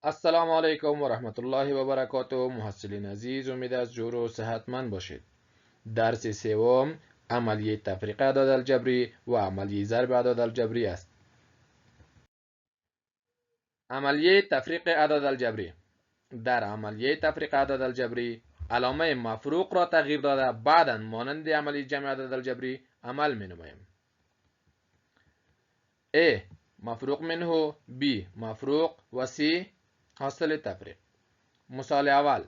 السلام علیکم و رحمت الله و برکاته. محصلین عزیز، امید از جور و صحتمند باشید. درس سوم عملیه تفریق اعداد الجبری و عملیه ضرب اعداد الجبری است. عملیه تفریق اعداد الجبری. در عملیه تفریق اعداد الجبری علامه مفروق را تغییر داده بعدا مانند عملیه جمع اعداد الجبری عمل می نماییم. A مفروق منه، B مفروق و C حاصل تفریق. مثال اول: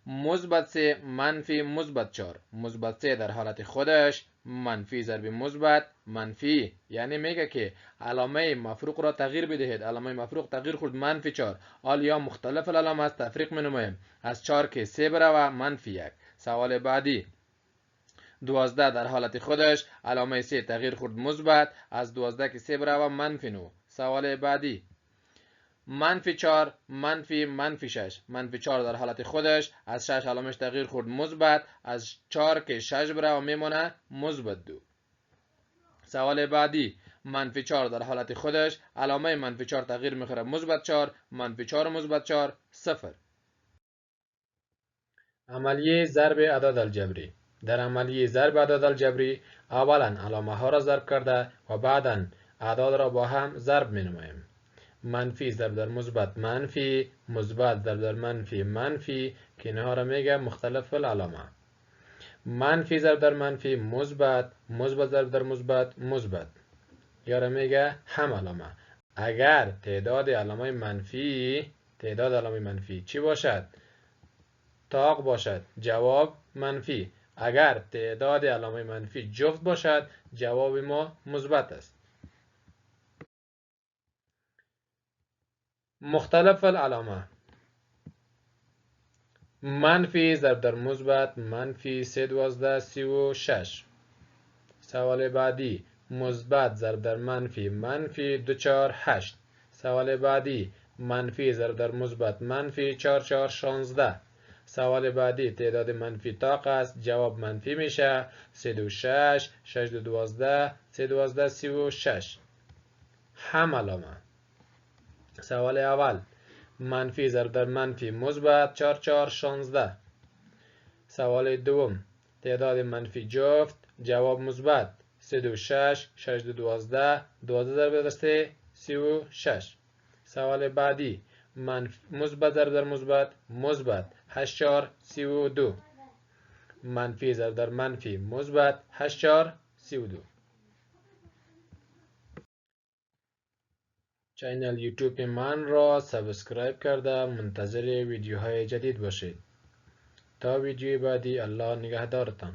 مثبت 3 منفی مثبت 4. مثبت 3 در حالت خودش منفی ضرب مثبت منفی، یعنی میگه که علامه مفروق را تغییر بدهید. علامه مفروق تغییر خورد منفی 4. حال یا مختلف علامه است تفریق منمایم. از 4 که 3 بروه منفی 1. سوال بعدی: 12 در حالت خودش علامه 3 تغییر خورد مثبت. از 12 که 3 بروه منفی 9. سوال بعدی: منفی 4 منفی 6. منفی 4 در حالت خودش از 6 علامش تغییر خورد مثبت. از 4 که 6 بره و میمونه مثبت 2. سوال بعدی: منفی 4 در حالت خودش علامه منفی 4 تغییر میخوره مثبت 4. منفی 4 مثبت 4 0. عملیه ضرب اعداد الجبری. در عملیه ضرب اعداد الجبری اولا علامه ها را ضرب کرده و بعدا اعداد را با هم ضرب می نماییم. منفی ضرب در مثبت منفی، مثبت ضرب در منفی منفی، که اینها را میگه مختلف العلامه. منفی ضرب در منفی مثبت، مثبت ضرب در مثبت مثبت، یا را میگه هم علامه. اگر تعداد علامه منفی چی باشد؟ تاق باشد، جواب منفی. اگر تعداد علامه منفی جفت باشد، جواب ما مثبت است. مختلف العلامه: منفی ضرب در مثبت منفی 3 12 36. سوال بعدی: مثبت ضرب در منفی منفی 2 4 8. سوال بعدی: منفی ضرب در مثبت منفی 4 4 16. سوال بعدی: تعداد منفی تاق است، جواب منفی میشه. 3 2 6 6 2 12 3 12 36. هم علامه. سوال اول: منفی ضرب در منفی مثبت 4 4 16. سوال دوم: تعداد منفی جفت، جواب مثبت. 3 2 6 6 2 12 12 ضرب در 3 36. سوال بعدی: مثبت ضرب در مثبت مثبت 8 4 32. منفی ضرب در منفی مثبت 8 4 32. چینل یوتیوب من را سابسکرایب کرده منتظر ویدیوهای جدید باشید. تا ویدیوی بعدی، الله نگهدارتان.